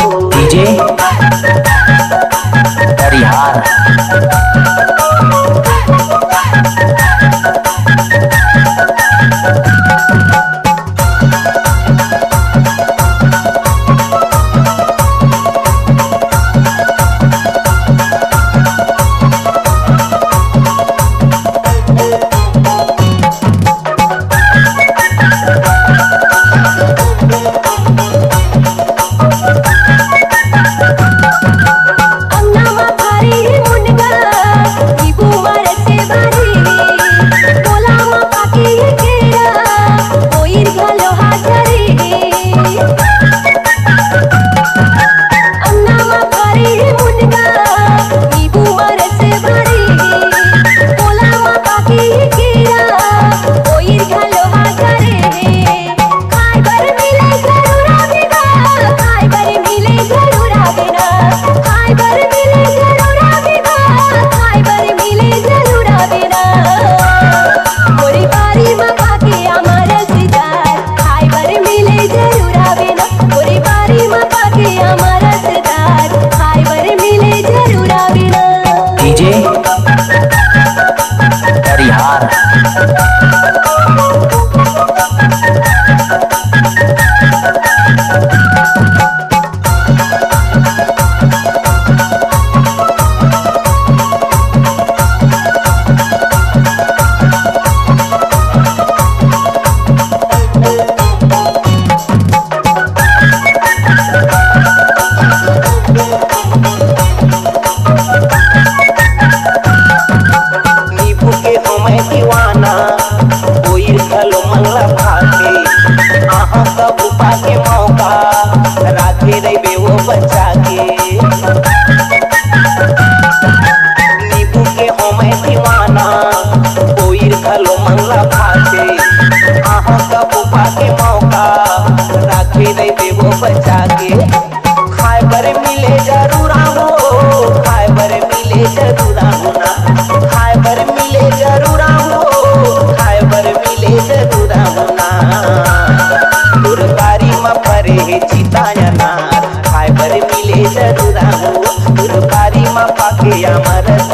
DJ परिहार DJ परिहार दीवाना कोई खलो मंगला भागे आहा कबू पाके मौका राखे रहे वो बचा के नींबू के हो मैं दीवाना कोई खलो मंगला भागे आहा कबू पाके मौका राखे रहे वो बचा के खाए बर मिले जरूर हो खाए बर मिले जरूर ना खाए बर मिले जरूर चितायना खाए बर मिले जरूर गुरबारी मा पाके अमरस